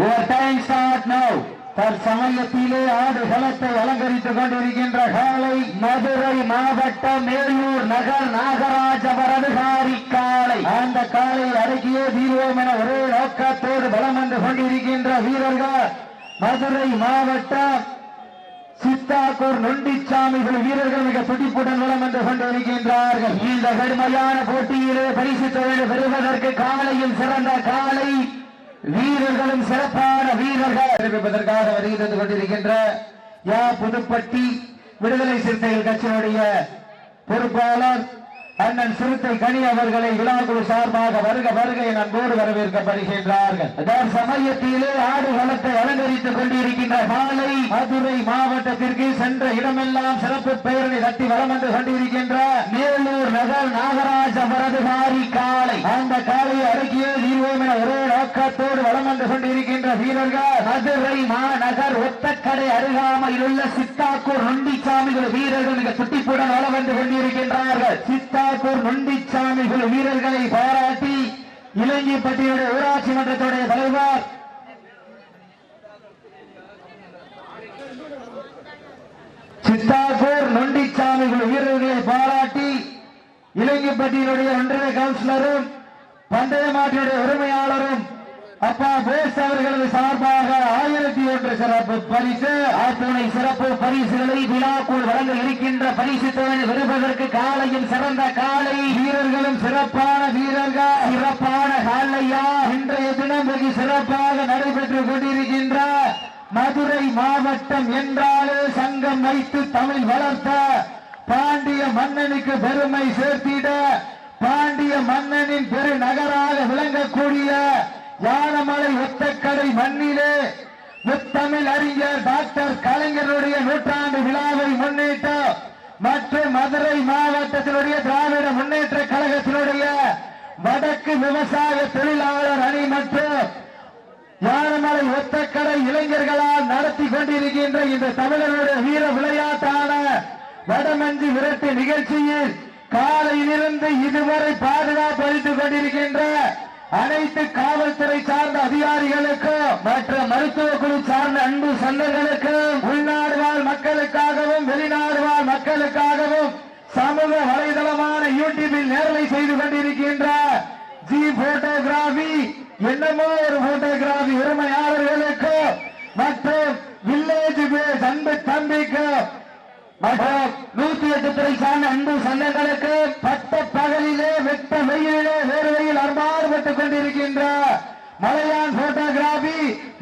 Your time start now. தற்சமயத்திலே ஆடுகளத்தை அலங்கரித்துக் கொண்டிருக்கின்ற காலை மதுரை மாவட்டம் மேலூர் நகர் நாகராஜ வரதுகாரி காலை. அந்த காலை அடக்கியே தீர்வோம் என ஒரே நோக்கத்தோடு பலம் வந்து கொண்டிருக்கின்ற வீரர்கள் மதுரை மாவட்டம் சித்தாக்கூர் நொண்டிச்சாமிகள் வீரர்கள் மிக துடிப்புடன் வளம் வந்து கொண்டிருக்கின்றார்கள். இந்த கடுமையான போட்டியிலே பரிசு தொழில் பெறுவதற்கு காலையில் சிறந்த காலை வீரர்களும் சிறப்பான வீரர்கள் அறிவிப்பதற்காக வருகை தந்து கொண்டிருக்கின்ற யா புதுப்பட்டி விடுதலை சிறுத்தைகள் கட்சியினுடைய பொறுப்பாளர் அண்ணன் சிறுத்தை கனி அவர்களை விழாக்குழு சார்பாக வருக வருக என அன்போடு வரவேற்கப்படுகின்றார்கள். அதன் சமயத்திலே ஆடுகளத்தை அலங்கரித்துக் கொண்டிருக்கின்ற காலை மதுரை மாவட்டத்திற்கு சென்ற இடமெல்லாம் சிறப்பு பெயரை தட்டி வலம் வந்து கொண்டிருக்கின்ற மேலூர் நகர் நாகராஜ வரதுகாரி காலை. அந்த காலையை அடக்கியே தீர்வோம் என ஒரே நோக்கத்தோடு வலம் வந்து கொண்டிருக்கின்ற வீரர்கள் மதுரை மாநகர் ஒத்தக்கடை அருகாமையில் உள்ள சித்தாக்கூர் நொண்டிச்சாமிகள் வீரர்கள் மிக துட்டிப்புடன் வலம் வந்து கொண்டிருக்கின்றார்கள். சித்தாக்கூர் நொண்டிச்சாமிகள் வீரர்களை பாராட்டி இலங்கைப்பட்டியுடைய ஊராட்சி மன்றத்துடைய தலைவர் சித்தாக்கூர் நொண்டிச்சாமிகள் வீரர்களை பாராட்டி இலங்கைப்பட்டியினுடைய ஒன்றிய கவுன்சிலரும் பந்தய மாட்டினுடைய உரிமையாளரும் அப்பா போஸ் அவர்களது சார்பாக 1001 சிறப்பு பரிசு ஆத்துணை சிறப்பு பரிசுகளை விழாக்குள் வழங்க இருக்கின்ற பரிசு தொகை பெறுவதற்கு காலையில் சிறந்த காலை வீரர்களும் சிறப்பான வீரர்கள் சிறப்பான காலையா இன்றைய தினம் வெகு சிறப்பாக நடைபெற்றுக் கொண்டிருக்கின்ற மதுரை மாவட்டம் என்றாலே சங்கம் வைத்து தமிழ் வளர்த்த பாண்டிய மன்னனுக்கு பெருமை சேர்த்திட பாண்டிய மன்னனின் பெரு நகராக விளங்கக்கூடிய யானமலை ஒத்தக்கடை மண்ணிலே முத்தமிழ் அறிஞர் டாக்டர் கலைஞருடைய நூற்றாண்டு விழாவை முன்னிட்டு மற்றும் மதுரை மாவட்டத்தினுடைய திராவிட முன்னேற்ற கழகத்தினுடைய வடக்கு விவசாய தொழிலாளர் அணி மற்றும் யானமலை ஒத்தக்கடை இளைஞர்களால் நடத்தி கொண்டிருக்கின்ற இந்த தமிழருடைய வீர விளையாட்டான வடமஞ்சி விரட்டு நிகழ்ச்சியில் காலையிலிருந்து இதுவரை பாதுகாப்பு அளித்துக் கொண்டிருக்கின்ற அனைத்து காவல்துறை சார்ந்த அதிகாரிகளுக்கும் மற்ற மருத்துவ குழு சார்ந்த அன்பு சொந்தங்களுக்கும் உள்நாடு வாழ் மக்களுக்காகவும் வெளிநாடு வாழ் மக்களுக்காகவும் சமூக வலைதளமான யூடியூபில் நேரலை செய்து கொண்டிருக்கின்ற ஜி போட்டோகிராபி என்னமோ ஒரு போட்டோகிராபி உரிமையாளர்களுக்கு மற்றும் வில்லேஜ் பேஸ் அன்பு தம்பிக்கு மற்றும் 108 துறை சார்ந்த அன்பு சொந்தங்களுக்கு பட்ட பகலிலே வெட்ட வெயிலே வேறுவையில் அர்மாறுபட்டுக் கொண்டிருக்கின்ற மலையான் போட்டோகிராபி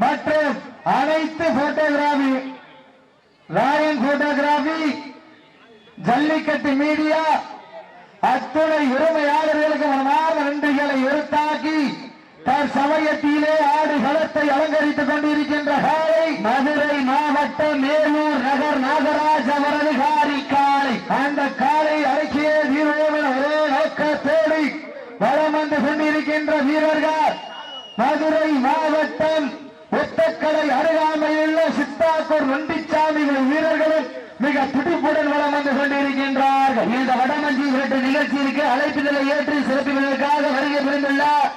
மற்றும் அனைத்து photography Rayan photography Jallikattu media அத்துணை உரிமையாளர்களுக்கு மனமார்ந்த நன்றிகளை உறுத்தாக்கி தற்சமயத்திலே ஆடுகளத்தை அலங்கரித்துக் கொண்டிருக்கின்ற காலை மதுரை மாவட்டம் மேலூர் நகர் நாகராஜ வரதுகாரி காலை. அந்த காலை அடக்கிய வீரர்கள் ஒரே நோக்கத்தோடு வலம் வந்து கொண்டிருக்கின்ற வீரர்கள் மதுரை மாவட்டம் ஒத்தக்கடை அருகாமையில் சித்தாக்கூர் நொண்டிச்சாமிகள் வீரர்களும் மிக துடிப்புடன் வலம் வந்து கொண்டிருக்கின்றார்கள். இந்த வடமஞ்சி விரட்டு நிகழ்ச்சிக்கு அழைப்புதலை ஏற்று சிறப்பிப்பதற்காக வருகை புரிந்துள்ளார்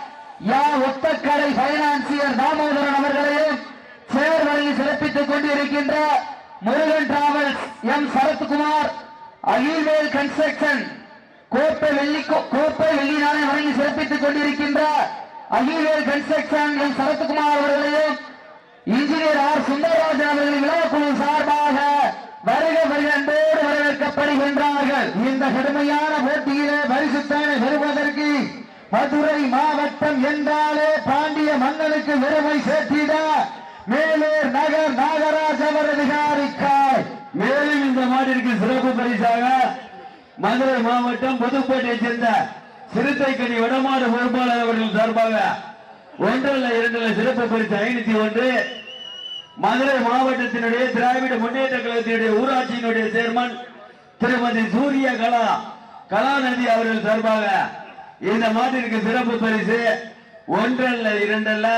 யா ஒத்தக்கடை பைனான்சியர் தாமோதரன் அவர்களையும் சேர் வழங்கி சிறப்பித்துக் கொண்டிருக்கின்ற Murugan travels M Sarathkumar Akilvel construction கோப்பை வெள்ளி நாளை வழங்கி சிறப்பித்துக் கொண்டிருக்கின்ற அகில்வேல் கன்ஸ்ட்ரக்ஷன் எம் சரத்குமார் அவர்களையும் இன்ஜினியர் ஆர் சுந்தரராஜன் அவர்களின் விழாக்குழு சார்பாக வருக வருகோடு வரவேற்கப்படுகின்றார்கள். இந்த கடுமையான போட்டியிலே பரிசுத்தானை பெறுவதற்கு மதுரை மாவட்டம் என்றாலே பாண்டிய மன்னனுக்கு பெருமை சேர்த்திட மேலூர் நகர் நாகராஜ வரதுகாரிக்காய். மேலும் இந்த மாட்டிற்கு சிறப்பு பரிசாக மதுரை மாவட்டம் புதுப்பேட்டையை சேர்ந்த சிறுத்தை கனி வடமாடு பொறுப்பாளர் அவர்கள் சார்பாக 1 சிறப்பு பரிசு 501 மதுரை மாவட்டத்தினுடைய திராவிட முன்னேற்ற கழகத்தினுடைய ஊராட்சியினுடைய சேர்மன் திருமதி சூரிய கலாநிதி அவர்கள் சார்பாக இந்த மாட்டிற்கு சிறப்பு பரிசு 1 2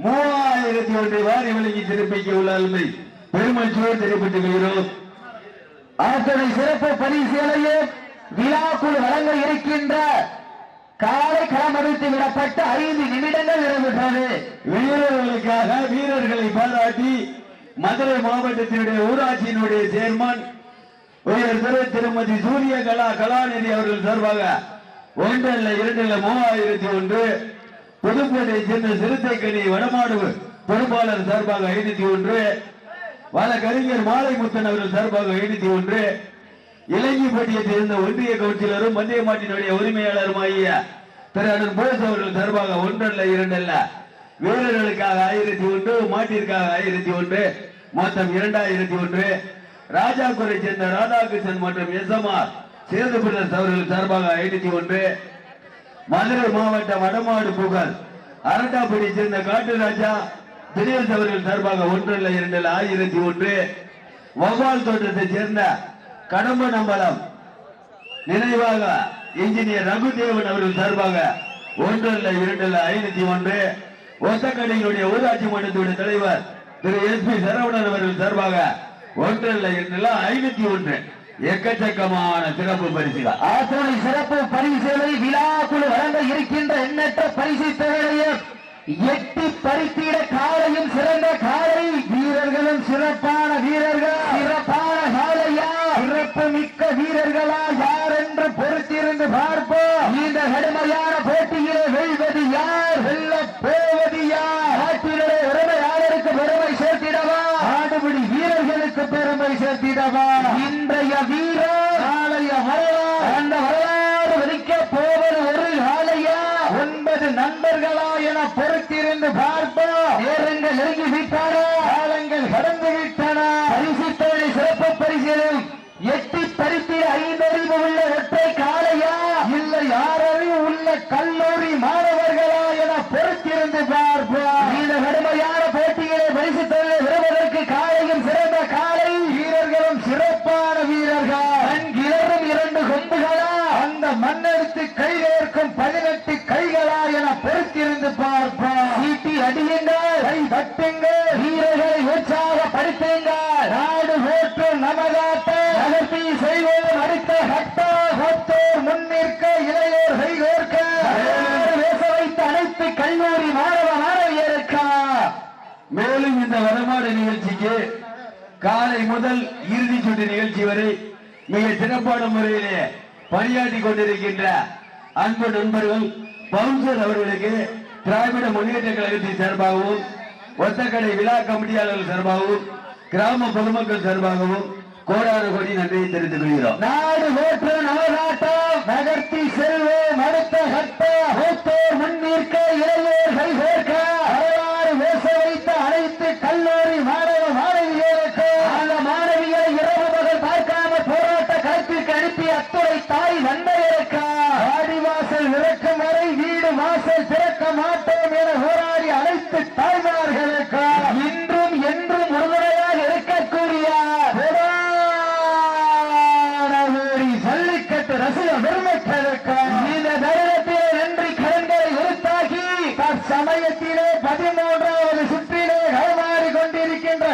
3001 வாரி வழங்கி சிறப்பிக்க உள்ள அருமை பெருமச்சோடு தெரிவித்துக் கொள்கிறோம். அத்தனை சிறப்பு பரிசுகளையும் விழாக்குழு வழங்க இருக்கின்ற காலை களமடித்து விடப்பட்ட 5 நிமிடங்கள் நிறைவேற்றது. வீரர்களுக்காக வீரர்களை பாராட்டி மதுரை மாவட்டத்தினுடைய ஊராட்சியினுடைய சேர்மன் உயர் திரு திருமதி சூரிய கலாநிதி அவர்கள் சார்பாக 1 அல்ல 2 அல்ல 3001 புதுக்கோட்டை சேர்ந்த சிறுத்தைக்கணி வடமாடு பொறுப்பாளர் சார்பாக 501 வழக்கறிஞர் மாலைமுத்தன் அவர்கள் சார்பாக 501 இலங்கிப்பட்டியை சேர்ந்த ஒன்றிய கவுன்சிலரும் பந்தய மாட்டினுடைய உரிமையாளருமாகிய திரு அண்ணன் போஸ் அவர்கள் சார்பாக 1 அல்ல 2 அல்ல வீரர்களுக்காக 1001 மாட்டிற்காக 1001 மொத்தம் 2001 ராஜாக்குறை சேர்ந்த ராதாகிருஷ்ணன் மற்றும் எஸ்எம்ஆர் சேதுபிரதர்ஸ் அவர்கள் சார்பாக 501 மதுரை மாவட்ட வடமாடு புகழ் அரட்டாப்படி சேர்ந்த காட்டுராஜா தினேஷ் அவர்கள் சார்பாக 1 அல்ல 2 அல்ல 1001 வவ்வால் தோட்டத்தை சேர்ந்த கடம்பநம்பலம் நினைவாக இன்ஜினியர் ரகுதேவன் அவர்கள் சார்பாக 1 அல்ல 2 அல்ல 501 ஒத்தக்கடையினுடைய ஊராட்சி மன்றத்துடைய தலைவர் திரு எஸ் பி சரவணன் அவர்கள் சார்பாக 1 அல்ல 2 அல்ல 501 எக்கச்சக்கமான சிறப்பு பரிசுகள். ஆசனை சிறப்பு பரிசுகளை விழாக்குழு வழங்க இருக்கின்ற எண்ணற்ற பரிசு தொகையை எட்டி பறித்திட காலையும் சிறந்த காலை வீரர்களும் சிறப்பான வீரர்கள் சிறப்பான காலையா சிறப்பு மிக்க வீரர்களா யார் என்று பொறுத்திருந்து பார்ப்போம். இந்த கடுமையான போட்டியிலே வெல்வது யார், வெல்ல போவது யார்? நாட்டினுடைய உரிமையாளருக்கு பெருமை சேர்த்திடவா, ஆடுபடி வீரர்களுக்கு பெருமை சேர்த்திடவா? இன்றைய வீரர் நாளைய வரலாறு, அந்த வரலாறு வலிக்க போவது ஒரு காலையா 9 நண்பர்களா என பொறுத்திருந்து பார்ப்போம். நேரங்கள் நெருங்கி விட்டன, காலங்கள் கடந்து விட்டன. பரிசு தொகை சிறப்பு பரிசிலும் எட்டி பறித்திட 5 அறிவு உள்ள ஒற்றை காலையா இல்லை 6 அறிவு உள்ள கல்லூரி மாணவர்களா என பொறுத்திருந்து பார்ப்போம். இந்த கடுமையான போட்டிகளை பரிசு தொகை பெறுவதற்கு காலையும் சிறந்த காலை வீரர்களும் சிறப்பான வீரர்கள் கிளறும் 2 கொம்புகளா அந்த மண்ணெடுத்து கைவேற்கும் 18 கைகளா என பொறுத்திருந்து பார்ப்போம். சீட்டி அடியுங்கள், கை தட்டுங்கள், வீரர்களை உற்சாகப்படுத்துங்கள். நாடு ஓட்டும் நமதாட்டம் நகர்த்தி செய்வோம் அடுத்த ஹட்டோர் முன்னிற்க இளையோர் கைகோர்க்க பேச வைத்த அனைத்து கல்லூரி மாணவ மாணவியருக்கா. மேலும் இந்த வரமாடு நிகழ்ச்சிக்கு காலை முதல் இறுதி சுற்று நிகழ்ச்சி வரை மிக சிறப்பான முறையிலே பணியாற்றி கொண்டிருக்கின்ற அன்பு நண்பர்கள் பவுன்சர் அவர்களுக்கு திராவிட முன்னேற்ற கழகத்தின் சார்பாகவும் ஒத்தக்கடை விழா கமிட்டியாளர்கள் சார்பாகவும் கிராம பொதுமக்கள் சார்பாகவும் கோடான கோடி நன்றியை தெரிவித்துக் கொள்கிறோம். நாடு ஓற்று நவநாட்டம் நகர்த்தி செல்வோம் அடுத்த ஹட்டோர் முன்னிற்க இளையோர் கைகோர்க்க வரலாறு பேச வைத்த அனைத்து கல்லூரி மாணவ மாணவியருக்கு அந்த மாணவிகளை இரவு பகல் பார்க்காம போராட்ட களத்திற்கு அனுப்பி அத்துறை தாய் நன்மையிருக்க ஆடிவாசல் இறக்கும் வரை வீடு வாசல் திறக்க மாட்டோம் என போராடி அனைத்து தாய்மார்களுக்கு இன்றும் என்றும் உறுதுணையாக இருக்கக்கூடிய ஜல்லிக்கட்டு ரசிக பெருமக்களுக்கு இந்த தருணத்திலே நன்றி கடன்களை உறுத்தாக்கி தற்சமயத்திலே 13வது சுற்றிலே களமாடி கொண்டிருக்கின்ற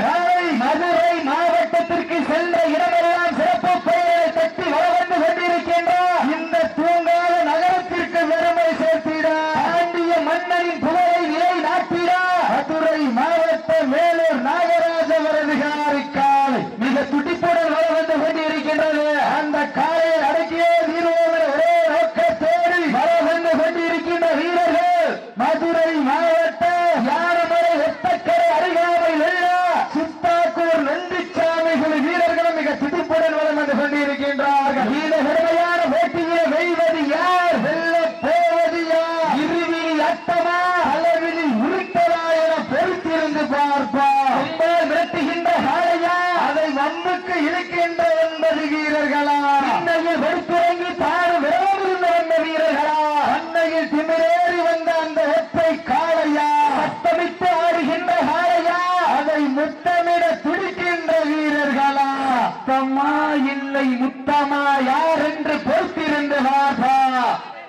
மதுரை மாவட்டத்திற்கு சென்ற இடமெல்லாம் சிறப்பு பெயரை தட்டி வளர்ந்து கொண்டிருக்கின்ற இந்த தூங்காத நகரத்திற்கு பெருமை சேர்த்திட பாண்டிய மன்னனின் புகழை நிலை நாட்டிட மதுரை மாவட்ட மேலூர் நாகராஜ வரதிகாரி காலை மிக துடிப்புடன் வளர்ந்து கொண்டிருக்கின்றது. அந்த காலையை அடக்கிய வீரர்கள் ஒரே நோக்கத்தோடு வளர்ந்து கொண்டிருக்கின்ற வீரர்கள் மதுரை மாவட்ட யாரமலை ஒத்தக்கரை அருகாமை வெள்ள சித்தாக்கூர் நந்திச்சாமி குழு வீரர்களும் மிக துடிப்புடன் வளர்ந்து கொண்டிருக்கின்றார்கள். இந்த கடுமையான போட்டியிலே வெல்வது யார், வெல்ல போவது யார்? இருவிழி அட்டமா அளவிலி உருட்டலா என பொறுத்திருந்து பார்ப்போம். கும்பல் மிரட்டுகின்ற காளையா அதை வம்புக்கு இழுக்கின்ற 9 வீரர்களா? அன்னையில் படுத்துறங்கி தாறு விரோதிருந்த வந்த வீரர்களா? அன்னையில் திமிரேறி வந்த அந்த ஒற்றை காளையா? சத்தமிட்டு ஆடுகின்ற காளையா அதை முத்தமிட துடிக்கின்ற வீரர்களா? சத்தமா இல்லை முத்தமா யார் என்று பொறுத்திருந்து வார்த்தா.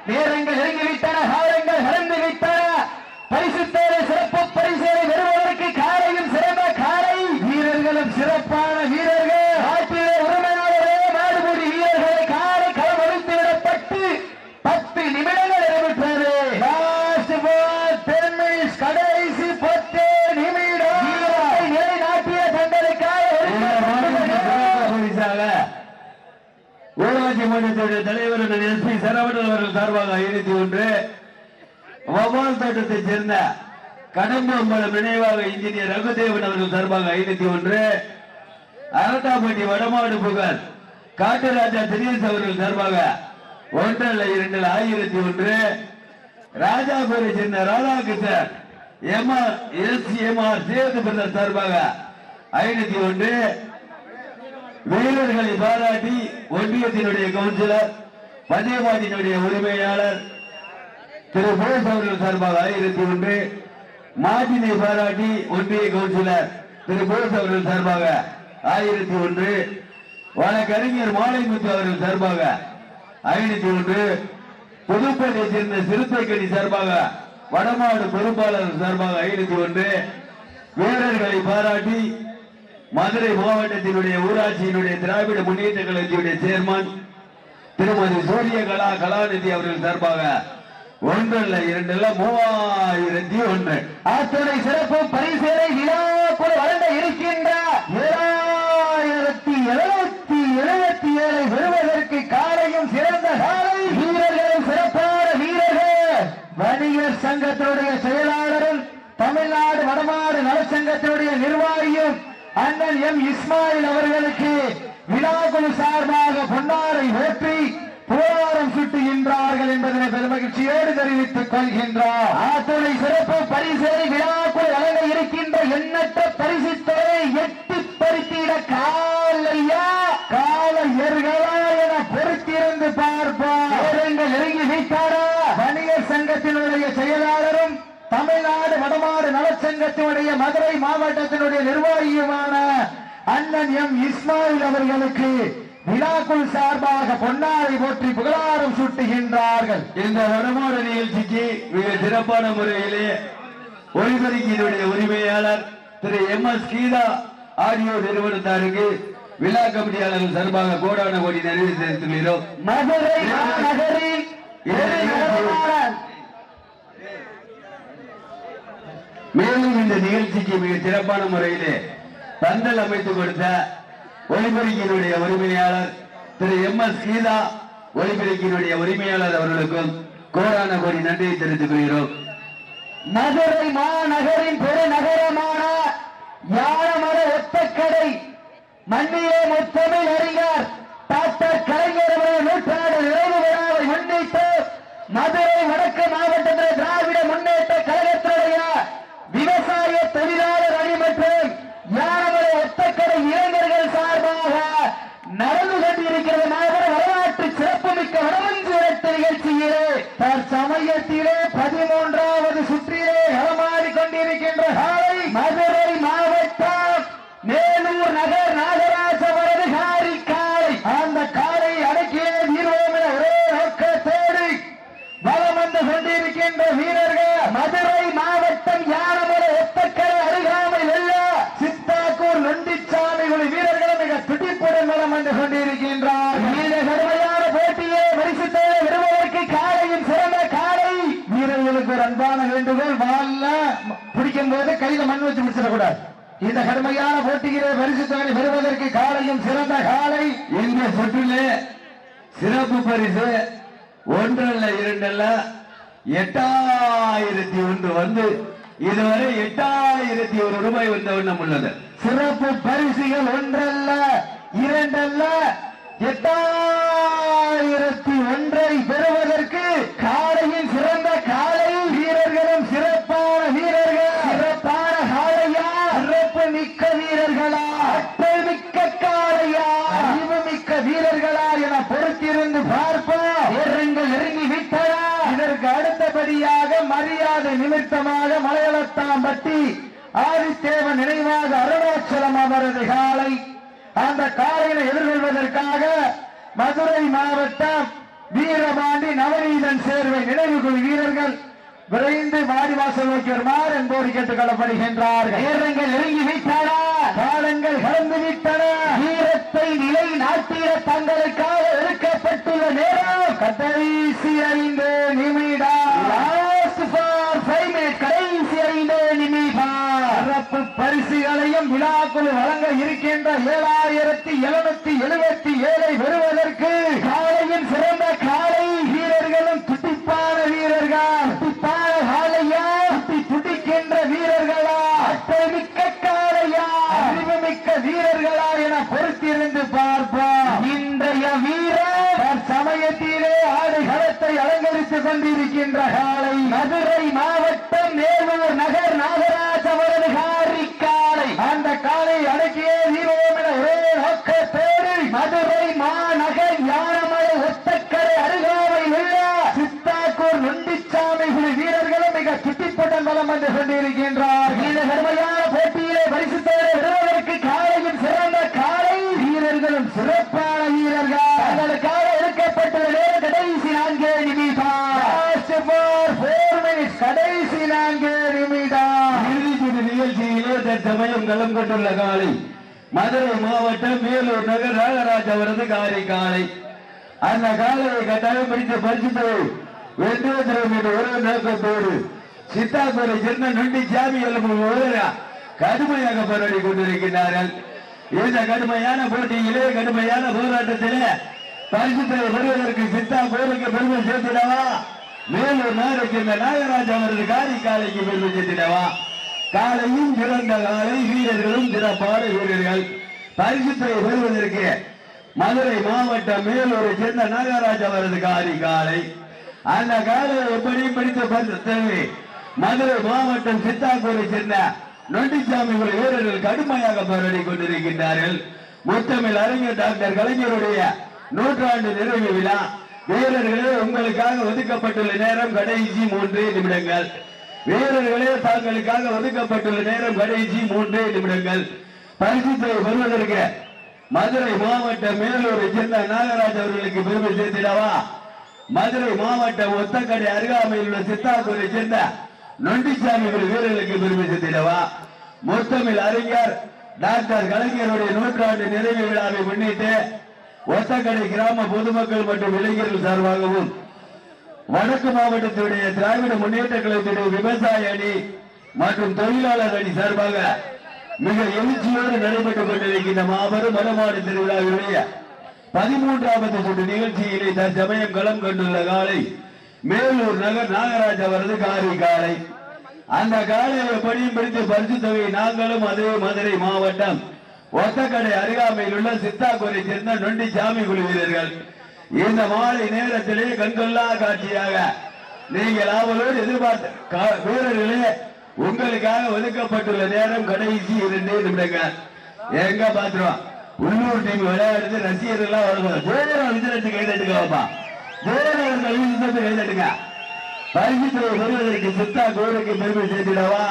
நேரங்கள் நெருங்கிவிட்டன, காலங்கள் கடந்து விட்டன. சார்பாக 501. வவால் தோட்டத்தைச் சேர்ந்த கடம்பம்பலம் நினைவாக இன்ஜினியர் ரகுதேவன் அவர்கள் சார்பாக 501. அரட்டாப்பட்டி வடமாடு புகழ் காட்டுராஜா தினேஷ் அவர்கள் சார்பாக 1 அல்ல 2 அல்ல 1001. ராஜாபுரை சேர்ந்த ராதாகிருஷ்ணன் எம்ஆர் சேது பிரதர் சார்பாக 501. வீரர்களை பாராட்டி ஒன்றியத்தினுடைய கவுன்சிலர் பந்தயமாட்டினுடைய உரிமையாளர் திரு போஸ் அவர்கள் சார்பாக 1001. மாட்டினை பாராட்டி ஒன்றிய கவுன்சிலர் திரு போஸ் அவர்கள் சார்பாக 1001. வழக்கறிஞர் மாலைமுத்து அவர்கள் சார்பாக 501. புதுப்பேட்டை சேர்ந்த சிறுத்தைக்கணி சார்பாக வடமாடு பொறுப்பாளர் சார்பாக 501. வீரர்களை பாராட்டி மதுரை மாவட்டத்தினுடைய ஊராட்சியினுடைய திராவிட முன்னேற்ற கழகத்தினுடைய சேர்மன் திருமதி சூரிய கலாநிதி அவர்கள் சார்பாக 1 அல்ல 2 அல்ல 3001. அத்துணை சிறப்பு பரிசேனை விழாக்குள் வழங்க இருக்கின்ற 7777 பெறுவதற்கு காலையும் சிறந்த காலை வீரர்களும் சிறப்பான வீரர்கள் வணிகர் சங்கத்தினுடைய செயலாளரும் தமிழ்நாடு வடமாடு நலச்சங்கத்தினுடைய நிர்வாகியும் அண்ணன் எம் இஸ்மாயில் அவர்களுக்கு விழாக்குழு சார்பாக பொன்னாரை ஓற்றி புகழாரம் சுட்டுகின்றார்கள் என்பதனை பெருமகிழ்ச்சியோடு தெரிவித்துக் கொள்கின்றார். ஆத்துணை சிறப்பு பரிசேனை விழாக்குழு வழங்க இருக்கின்ற எண்ணற்ற பரிசு தொகையை எட்டி பறித்திட காலையா காலையர்களா என பொறுத்திருந்து பார்ப்போம். நெருங்கி வைத்தாரா வணிகர் சங்கத்தினுடைய செயலாளரும் தமிழ்நாடு வடமாடு நலச்சங்கத்தினுடைய மதுரை மாவட்டத்தினுடைய நிர்வாகியுமான அண்ணன் எம் இஸ்மாயில் அவர்களுக்கு விழாக்குள் சார்பாக பொன்னாரை போற்றி புகழாரம் சூட்டுகின்றார்கள். இந்த வடமாடு நிகழ்ச்சிக்கு மிக சிறப்பான முறையிலே ஒளிபெருக்கியினுடைய உரிமையாளர் திரு எம்.எஸ். கீதா ஆடியோ நிறுவனத்தாருக்கு விழா கமிட்டியாளர்கள் சார்பாக கோடான கோடி நன்றி தெரிவித்துள்ளோம். மதுரை நகரில் மேலும் இந்த நிகழ்ச்சிக்கு மிக சிறப்பான முறையிலே பந்தல் அமைத்து கொடுத்த ஒளிபெருக்கியினுடைய உரிமையாளர் திரு எம்.எஸ். கீதா ஒளிபெருக்கியினுடைய உரிமையாளர் அவர்களுக்கும் கோடான கோடி நன்றியை தெரிவித்துக் கொள்கிறோம். மதுரை மாநகரின் பெருநகரமான யானமர ஒத்தக்கடை மண்ணிலே முத்தமிழ் அறிஞர் டாக்டர் கலைஞருடைய நூற்றாண்டு நிறைவு விழாவை முன்னிட்டு மதுரை வடக்கு மாவட்டத்தில் திராவிட முன்னேற்ற கழகத்தினுடைய விவசாய தொழிலாளர் அணி மற்றும் யானமர ஒத்தக்கடை இளைஞர்கள் சார்பாக நடந்து கொண்டிருக்கிறது மாபெரும் வரலாற்று சிறப்புமிக்க வடமஞ்சு விரட்டு நிகழ்ச்சியிலே தற்சமயத்திலே 13வது சுற்றிலே களமாடிக் கொண்டிருக்கின்ற காலை மதுரை மாவட்டம் மேலூர் நகர் நாகராஜபுரம் காரி காலை. அந்த காலை அடக்கிய வீரோம் என ஒரே நோக்கத்தோடு வலம் வந்து கொண்டிருக்கின்ற வீரர்கள் மதுரை மாவட்டம் யானமர ஒத்தக்கரை அருகாமையில் உள்ள சித்தாக்கூர் நொண்டிச்சாமி வீரர்களும் மிக துடிப்புடன் வலம் வந்து கொண்டிருக்கின்றார். இந்த கடுமையான போட்டியை பரிசுத்தை விரும்புவதற்கு காலையும் சிறந்த காலை வீரர்களுக்கு ஒரு அன்பான வேண்டுகோள், வால்ல பிடிக்கும் போது கையில மண் வச்சு பிடிச்சிடக்கூடாது. இந்த கடுமையான போட்டியிலே பரிசுத்தை பெறுவதற்கு காலையும் சிறந்த காலை. இந்த சுற்றிலே சிறப்பு பரிசு 1 அல்ல 2 அல்ல 8001 வந்து இதுவரை 8001 ரூபாய் வந்த வண்ணம் உள்ளது. சிறப்பு பரிசுகள் 1 அல்ல 2 அல்ல 8001 பெறுவதற்கு காலையின் சிறந்த காலை வீரர்களும் சிறப்பான வீரர்கள். சிறப்பான காலையா சிறப்பு மிக்க வீரர்களா அட்டை மிக்க காலையா அறிவு மிக்க வீரர்களா என பொறுத்திருந்து பார்ப்போம். நெருங்கி விட்டதா. இதற்கு அடுத்தபடியாக மரியாதை நிமித்தமாக மலையளத்தாம்பட்டி ஆதித்தேவன் நினைவாக அருணாச்சலம் அவரது காலை. அந்த காலையை எதிர்கொள்வதற்காக மதுரை மாவட்டம் வீரபாண்டி நவநீதன் சேர்வை நினைவுக்குழு வீரர்கள் விரைந்து வாடிவாசல் நோக்கி வருமாறு என்போடு கேட்டுக் கொள்ளப்படுகின்றார்கள். நேரங்கள் நெருங்கி விட்டன, காலங்கள் கடந்து விட்டன. வீரத்தை நிலை நாட்டிய தங்களுக்காக எடுக்கப்பட்டுள்ள நேரம் கடைசி 5 நிமிடம். கடைசி 5 நிமிடம். சிறப்பு பரிசுகளையும் விழாக்குழு வழங்க இருக்கின்ற 7777 பெறுவதற்கு காலையின் சிறந்த காலை வீரர்களும் கொண்டிருக்கின்றார். இந்த கடுமையான போட்டியிலே பரிசுத்தோடு விடுவதற்கு காலையும் சிறந்த காலை வீரர்களும் சிறப்பான வீரர்கள் தங்களுக்காக எடுக்கப்பட்டுள்ள நேரம் கடைசி 4 நிமிடம். கடைசி 4 நிமிடம். இறுதிச்சுற்று நிகழ்ச்சியிலே தற்சமயம் களம் கொண்டுள்ள காலை மதுரை மாவட்டம் மேலூர் நகர் நாகராஜ் அவரது காலை. அந்த காலையை கட்டாயம் பிடித்து பரிசுத்தை வென்றுவதற்கு ஒரு நோக்கத்தோடு சித்தாபுரை சேர்ந்த நொண்டி சாமி கடுமையாக போராடி கொண்டிருக்கிறார்கள். இந்த கடுமையான போட்டியிலே கடுமையான போராட்டத்திலே பரிசுத்தை வருவதற்கு சித்தாபுருக்கு பெருமை சேர்த்திடவா, மேலூர் நகருக்கு இந்த நாகராஜ் அவரது காலைக்கு பெருமை சேர்த்திடவா. காலையும் சிறந்த காலை, வீரர்களும் சிறப்பான வீரர்கள். பரிசுத்தை பெறுவதற்கு மதுரை மாவட்டம் மேலூரை சேர்ந்த நாகராஜ் அவரது காலை. அந்த காலையை எப்படியும் பிடித்து பரிசுத்தை மதுரை மாவட்டம் சித்தாக்கூரை சேர்ந்த நொண்டிச்சாமி வீரர்கள் கடுமையாக போராடி கொண்டிருக்கின்றார்கள். முத்தமிழ் அறிஞர் டாக்டர் கலைஞருடைய 100ஆண்டு நிறைவு விழா. வீரர்களே, உங்களுக்காக ஒதுக்கப்பட்டுள்ள நேரம் கடைசி 3 நிமிடங்கள். வீரர்களே, தாங்களுக்காக ஒதுக்கப்பட்டுள்ள நேரம் கடைசி 3 நிமிடங்கள். பரிசுத்தை பெறுவதற்கு மதுரை மாவட்டம் மேலூரை சேர்ந்த நாகராஜ் அவர்களுக்கு பெருமை சேர்த்திடவா, மதுரை மாவட்டம் ஒத்தக்கடை அருகாமையில் உள்ள சித்தாக்கூரை சேர்ந்த நொண்டிச்சாமி வீரர்களுக்கு பெருமை சேர்த்திடவா. முத்தமிழ் அறிஞர் டாக்டர் கலைஞருடைய 100ஆண்டு நிறைவு விழாவை முன்னிட்டு ஒத்தக்கடை கிராம பொதுமக்கள் மற்றும் இளைஞர்கள் சார்பாகவும் வடக்கு மாவட்டத்துடைய திராவிட முன்னேற்ற கழகத்துடைய விவசாய அணி மற்றும் தொழிலாளர் அணி சார்பாக மிக எழுச்சியோடு நடைபெற்றுக் கொண்டிருக்கின்ற மாபெரும் மரமாடு திருவிழாவினுடைய 13வது சுற்று நிகழ்ச்சியிலே தற்சமயம் களம் கொண்டுள்ள காலை மேலூர் நகர் நாகராஜ் அவரது காலை. அந்த காலையை எப்படியும் பிடித்து பரிசு தொகை நாங்களும் அதே மதுரை மாவட்டம் ஒத்தக்கடை அருகாமையில் உள்ள சித்தாக்கூரை சேர்ந்த நொண்டிச்சாமி குழு வீரர்கள். இந்த மாலை நேரத்திலே கண்கொள்ளா காட்சியாக நீங்கள் ஆவலோடு எதிர்பார்த்த வீரர்களே, உங்களுக்காக ஒதுக்கப்பட்டுள்ள நேரம் கடைசி 2 நிமிடங்கள். எங்க பாத்துருவோம், உள்ளூர் டீம் விளையாடுறது ரசிகர்கள் கைதட்டுங்க, கைதட்டுங்க. பரிசுத்தை பெறுவதற்கு சித்தாக்கூருக்கு பெருமை சேர்த்திடவா,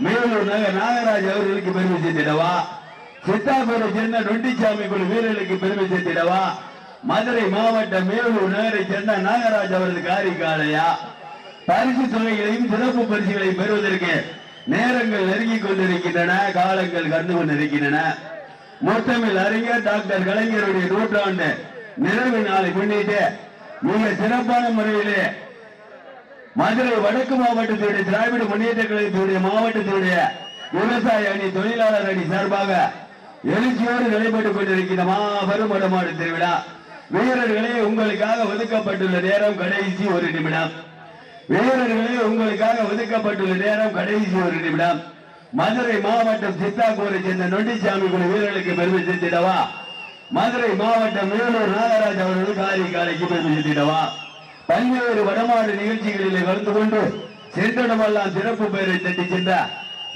மேலூர் நகர் நாகராஜ் அவர்களுக்கு பெருமை சேர்த்திடவா, சித்தாக்கூரை சேர்ந்த நொண்டிச்சாமி குழு வீரர்களுக்கு பெருமை சேர்த்திடவா, மதுரை மாவட்டம் மேலூர் நகரை சேர்ந்த நாகராஜ் அவரது காலையா. பரிசு தொகைகளையும் சிறப்பு பரிசுகளையும் பெறுவதற்கு நேரங்கள் நெருங்கிக் கொண்டிருக்கின்றன, காலங்கள் கடந்து கொண்டிருக்கின்றன. முத்தமிழ் அறிஞர் டாக்டர் கலைஞருடைய 100ஆண்டு நிறைவு நாளை முன்னிட்டு மிக சிறப்பான முறையிலே மதுரை வடக்கு மாவட்டத்துடைய திராவிட முன்னேற்ற கழகத்துடைய மாவட்டத்துடைய விவசாய அணி தொழிலாளர் அணி சார்பாக எழுச்சியோடு நடைபெற்றுக் கொண்டிருக்கின்ற மாபெரும் வடமாடு திருவிழா. வீரர்களே, உங்களுக்காக ஒதுக்கப்பட்டுள்ள நேரம் கடைசி 1 நிமிடம். வீரர்களே, உங்களுக்காக ஒதுக்கப்பட்டுள்ள நேரம் கடைசி 1 நிமிடம். மதுரை மாவட்டம் சித்தாக்கூரை சேர்ந்த நொண்டிச்சாமி குழு வீரர்களுக்கு பெருமை சேர்த்திடவா, மதுரை மாவட்டம் மேலூர் நாகராஜ் அவர்கள் காலைக்கு பெருமை சேர்த்திடவா. பல்வேறு வடமாடு நிகழ்ச்சிகளிலே கலந்து கொண்டு சென்றடமெல்லாம் சிறப்பு பெயரை தட்டி சென்ற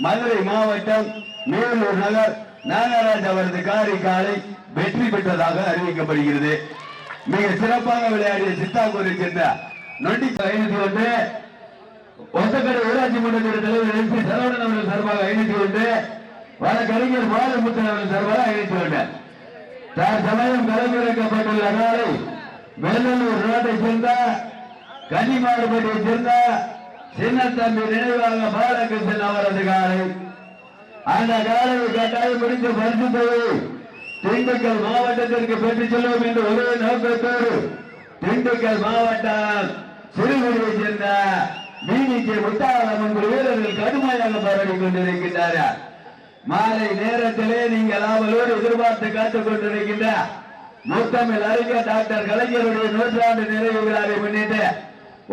மதுரை மாவட்டம் மேலூர் நகர் நாகராஜ் அவரது காலை வெற்றி பெற்றதாக அறிவிக்கப்படுகிறது. மிக சிறப்பாக விளையாடிய சித்தாக்கூரை சேர்ந்த நொண்டி 501, ஒத்தக்கடை ஊராட்சி மன்ற தலைவர் எம்பி சரவணன் அவர்கள் சார்பாக 501, வழக்கறிஞர் பாலமுத்தன் அவர்கள் சார்பாக 501. தற்சமயம் களமிறக்கப்பட்டுள்ள காலை வெள்ளலூர் நாட்டை சேர்ந்த கன்னிமாடுபட்டியை சேர்ந்த சின்னத்தம்பி நினைவாக பாலகிருஷ்ணன் அவரது காலை. அந்த காலையை கட்டாயம் முடித்து பரிசு தொகை திண்டுக்கல் மாவட்டத்திற்கு பெற்றுச் செல்வோம் என்று ஒரே நோக்கத்தோடு திண்டுக்கல் மாவட்டம் சிறுகுடியை சேர்ந்த பிஜே முத்தாளம்மன் வீரர்கள் கடுமையாக போராடி கொண்டிருக்கின்றார்கள். மாலை நேரத்திலே நீங்கள் ஆவலோடு எதிர்பார்த்து காத்துக் கொண்டிருக்கின்ற முத்தமிழ் அறிஞர் டாக்டர் கலைஞருடைய 100ஆண்டு நிறைவு விழாவை முன்னிட்டு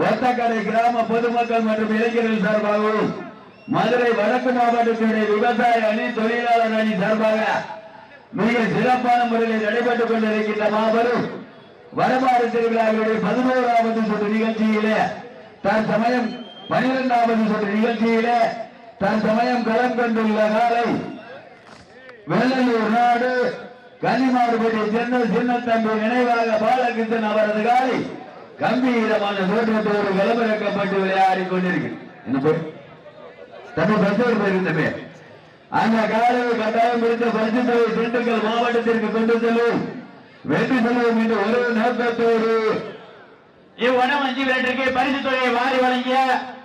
ஒத்தக்கடை கிராம பொதுமக்கள் மற்றும் இளைஞர்கள் சார்பாகவும் மதுரை வடக்கு மாவட்டத்தினுடைய விவசாய அணி தொழிலாளர் அணி சார்பாக மிக சிறப்பான முறையில் நடைபெற்றுக் கொண்டிருக்கின்ற மாபெரும் வடமாடு திருவிழாவுடைய 11வது சுற்று நிகழ்ச்சியிலே தற்சமயம் 12வது சுற்று நிகழ்ச்சியிலே தற்சமயம் களம் கொண்டுள்ள காலை வெள்ளலூர் நாடு கன்னிமாடுபட்டியை சேர்ந்த சின்னத்தம்பி நினைவாக பாலகிருஷ்ணன் அவரது காலை கம்பீரமான தோற்றத்தோடு களமிறக்கப்பட்டு விளையாடி கொண்டிருக்கிறது. தம்பி பஸ்ஸோடு போயிருந்தமே அந்த காலையை கட்டாயம் பிடித்த பரிசுத்தை திண்டுக்கல் மாவட்டத்திற்கு கொண்டு செல்லும் வெற்றி செல்வோம் என்று ஒரு நோக்கத்தோடு இவ்வனமஞ்சி விரட்டிற்கு பரிசு தொகையை வாரி வழங்கிய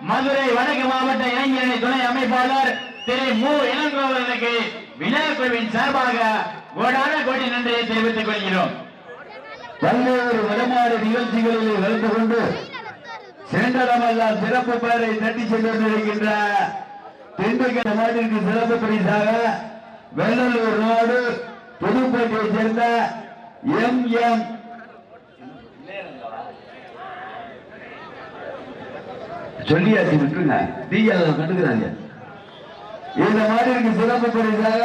மதுரை வடக்கு மாவட்ட இளைஞரணி துணை அமைப்பாளர் திரு மு இளங்கோவர்களுக்கு விழாக்குழுவின் சார்பாக கோடான கோடி நன்றியை தெரிவித்துக் கொள்கிறோம். பல்வேறு வடமாறு நிகழ்ச்சிகளில் கலந்து கொண்டு சென்றடமெல்லாம் சிறப்பு பெயரை தட்டி சென்று கொண்டிருக்கின்ற திண்டுக்கல் மாவட்டத்திற்கு சிறப்பு பரிசாக வெள்ளலூர் நாடு புதுப்பேட்டையைச் சேர்ந்த எம் சொல்லியாச்சு விட்டுருங்க கண்டுக்கிறாங்க. இந்த மாவட்டத்திற்கு சிறப்பு பரிசாக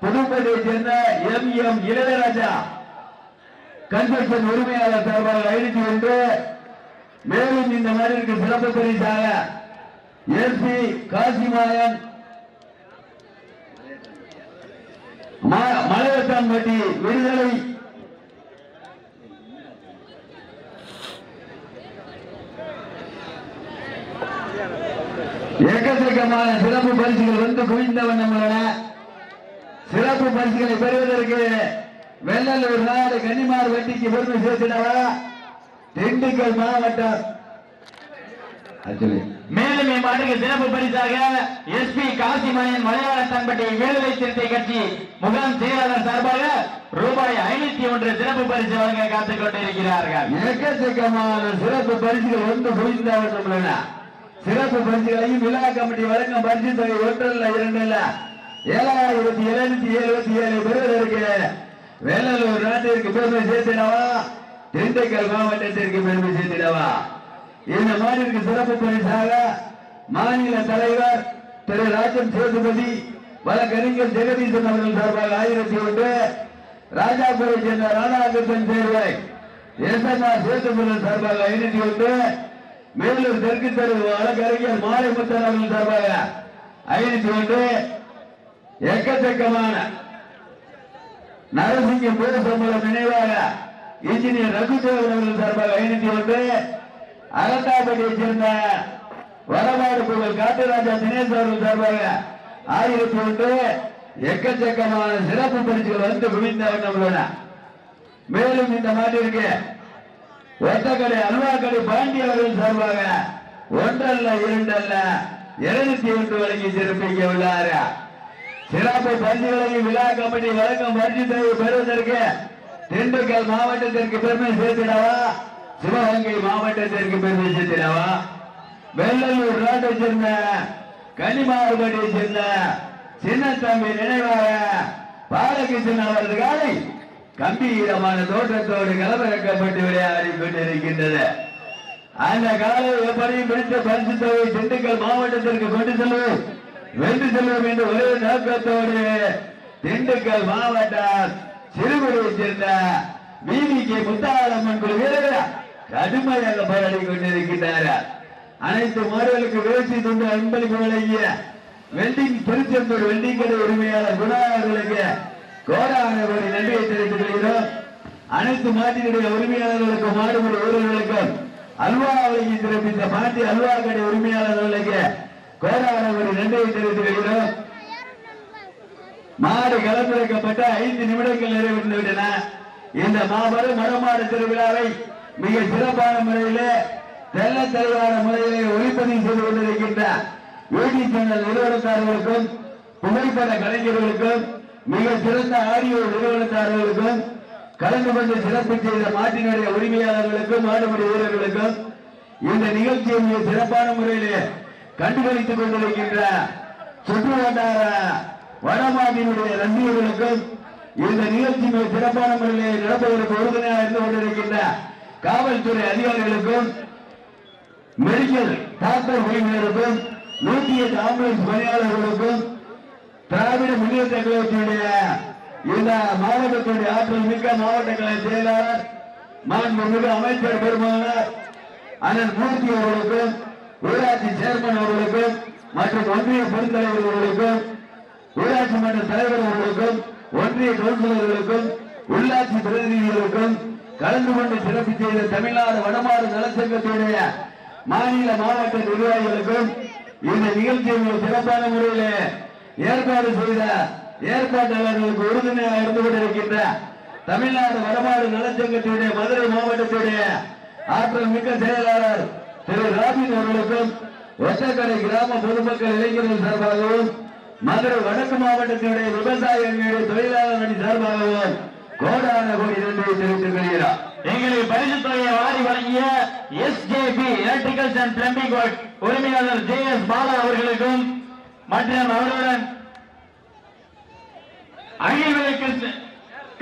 புதுப்பேட்டையைச் சேர்ந்த எம் இளையராஜா கன்ஸ்ட்ரக்ஷன் உரிமையாளர் சார்பாக 501. மேலும் இந்த மாவட்டத்திற்கு சிறப்பு பரிசாக எஸ்பி காசிமாயன் மலையத்தான்பட்டி விடுதலை எக்கச்சக்கமான சிறப்பு பரிசுகள் வந்து குவிந்த வண்ணமுள்ளன. சிறப்பு பரிசுகளை பெறுவதற்கு வெள்ளலூர் நாடு கன்னிமார் வெட்டிக்கு பெருமை சேர்த்திடவா திண்டுக்கல் மாவட்டம். மேலும் இம்மாட்டுக்கு சிறப்பு பரிசாக எஸ்பி காசிமணியன் மலையாள தன்பட்டி விடுதலை சிறுத்தை கட்சி முகாம் செயலாளர் சார்பாக ரூபாய் 501 சிறப்பு பரிசு வழங்க காத்துக் கொண்டிருக்கிறார்கள். எக்கச்சக்கமான சிறப்பு பரிசுகள் வந்து குவிந்தவண்ணமுள்ளன. சிறப்பு பரிசுகளையும் விழா கமிட்டி வழங்கும் பரிசு தொகை 1 இல்ல 2 இல்ல 7777 பெறுவதற்கு வேலூர் நாட்டிற்கு பெருமை சேர்த்திடவா திண்டுக்கல் மாவட்டத்திற்கு பெருமை சேர்த்திடவா. இந்த மாநிலத்திற்கு சிறப்பு பரிசாக மாநில தலைவர் திரு ராஜன் சேதுபதி வழக்கறிஞர் ஜெகதீசன் அவர்கள் சார்பாக 1001. ராஜாபுரை சேர்ந்த ராணாகிருஷ்ணன் சேர்வை எஸ்எம்ஆர் சேதுபதி சார்பாக 501. மேலூர் தெற்கு தெரு வழக்கறிஞர் மாலைமுத்தன் அவர்கள் சார்பாக 501. எக்கச்சக்கமான நரசிங்க போசம்பளம் நினைவாக இன்ஜினியர் ரகுதேவன் அவர்கள் சார்பாக 501. அகத்தாப்பட்டியை சேர்ந்த வடமாடு புகழ் காட்டுராஜா தினேஷ் அவர்கள் சார்பாக 1001. எக்கச்சக்கமான சிறப்பு பரிசுகள் வந்து குவிந்த வண்ணமுள்ளன. மேலும் இந்த மாட்டிற்கு ஒத்தக்கடை அல்வாக்கடை பாண்டி அவர்கள் சார்பாக 1 அல்ல 2 அல்ல 201 வழங்கி சிறப்பிக்க உள்ளார். சிறப்பு பரிசுகளையும் விழா கமிட்டி வழங்கும் பரிசு தொகையை பெறுவதற்கு திண்டுக்கல் மாவட்டத்திற்கு பெருமை சேர்த்திடவா சிவகங்கை மாவட்டத்திற்கு பெருமை சேர்த்திடவா வெள்ளலூர் நாட்டை சேர்ந்த கன்னிமார்பட்டியை சேர்ந்த சின்னத்தம்பி நினைவாக பாலகிருஷ்ணன் அவரது காலை கம்பீரமான தோற்றத்தோடு களமிறக்கப்பட்டு விளையாடி கொண்டிருக்கின்றது. அந்த காலை எப்படியும் பிடித்த பரிசு தொகை திண்டுக்கல் மாவட்டத்திற்கு கொண்டு செல்வோம் வென்று செல்வோம் என்று ஒரே நோக்கத்தோடு திண்டுக்கல் மாவட்டம் சிறுகுடியை சேர்ந்த பிவிகே முத்தாளம்மன் குழு வீரர்கள் கடுமையாக போராடி கொண்டிருக்கின்றார்கள். அனைத்து மாடுகளுக்கு வேசி தொண்டு அன்பளிப்பு வழங்கிய வெல்டிங் திருச்செந்தூர் வெல்டிங் கடை உரிமையாளர் குணா அவர்களுக்கு கோடான கோடி நன்றியை தெரிவித்துக் கொள்கிறோம். அனைத்து மாட்டினுடைய உரிமையாளர்களுக்கும் மாடுபடி வீரர்களுக்கும் அல்வா வழங்கி சிறப்பித்த மாட்டி அல்வா கடை உரிமையாளர்களுக்கு கோடான கோடி நன்றியை தெரிவித்துக் கொள்கிறோம். மாடு களமிறக்கப்பட்ட 5 நிமிடங்கள் நிறைவேறிந்து விட்டன. இந்த மாபெரும் மரமாடு திருவிழாவை மிக சிறப்பான முறையிலே தெல்ல தெளிவான முறையிலே ஒளிப்பதிவு செய்து கொண்டிருக்கின்ற யூடியூப் சேனல் நிறுவனத்தார்களுக்கும் புகைப்பட கலைஞர்களுக்கும் மிக சிறந்த ஆடியோ நிறுவனத்தார்களுக்கும் கலந்து கொண்டு சிறப்பு செய்த மாட்டினுடைய உரிமையாளர்களுக்கும் மாடுபடி வீரர்களுக்கும் இந்த நிகழ்ச்சியை மிக சிறப்பான முறையிலே கண்டுகளித்துக் கொண்டிருக்கின்ற சுற்று வட்டார வடமாட்டினுடைய ரசிகர்களுக்கும் இந்த நிகழ்ச்சி மிக சிறப்பான முறையிலே நடப்பதற்கு உறுதுணையாக இருந்து கொண்டிருக்கின்ற காவல்துறை அதிகாரிகளுக்கும் மெடிக்கல் டாக்டர் உரிமையாளருக்கும் 108 ஆம்புலன்ஸ் பணியாளர்களுக்கும் திராவிட முன்னேற்ற கழகத்தினுடைய இந்த மாவட்டத்தினுடைய ஆற்றல் மிக்க மாவட்ட கழக செயலாளர் மாண்புமிகு அமைச்சர் பெருமானார் அண்ணன் மூர்த்தி அவர்களுக்கும் ஊராட்சி சேர்மன் அவர்களுக்கும் மற்றும் ஒன்றிய பெருந்தலைவர்களுக்கும் ஊராட்சி மன்ற தலைவர் அவர்களுக்கும் ஒன்றிய கவுன்சிலர்களுக்கும் உள்ளாட்சி பிரதிநிதிகளுக்கும் கலந்து கொண்டு சிறப்பு செய்த தமிழ்நாடு வடமாடு நலச்சங்கத்துடைய மாநில மாவட்ட நிர்வாகிகளுக்கும் இந்த நிகழ்ச்சியை சிறப்பான முறையில் ஏற்பாடு செய்த ஏற்பாட்டாளர்களுக்கு உறுதுணையாக இருந்து கொண்டிருக்கின்ற தமிழ்நாடு வடமாடு நலச்சங்கத்தினுடைய மதுரை மாவட்டத்துடைய ஆற்றல் மிக்க செயலாளர் திரு ராபின் அவர்களுக்கும் ஒசக்கடை கிராம பொதுமக்கள் இளைஞர்கள் சார்பாகவும் மதுரை வடக்கு மாவட்டத்தினுடைய விவசாயிகளுடைய தொழிலாளர் அணி சார்பாகவும் கோடான கோடி நன்றியை தெரிவித்துக் கொள்கிறார். எங்களுக்கு பரிசு தொகையை வாரி வழங்கிய SJP electricals and plumbing work உரிமையாளர் JS பாலா அவர்களுக்கும் மற்றும் அவருடன் அகில்விளக்கு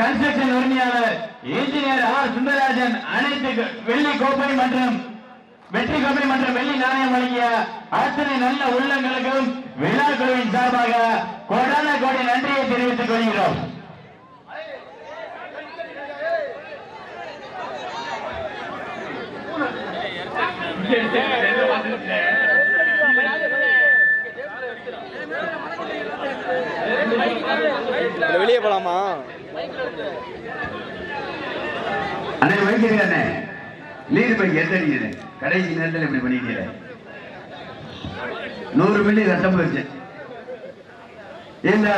கன்ஸ்ட்ரக்ஷன் உரிமையாளர் இன்ஜினியர் R சுந்தரராஜன் அனைத்து வெள்ளி கோப்பை மற்றும் வெற்றி கோப்பை மற்றும் வெள்ளி நாணயம் வழங்கிய அத்தனை நல்ல உள்ளங்களுக்கும் விழா குழுவின் சார்பாக கோடான கோடி நன்றியை தெரிவித்துக் கொள்கிறோம். வெளியே போலாமா? அண்ணே வைக்கிறேன் லீடு பைக் எத்தடிக்குது கடைசி நேரத்தில் இப்படி பண்ணிக்கிறேன் 100 மில்லி ரத்தம் போச்சு. இந்த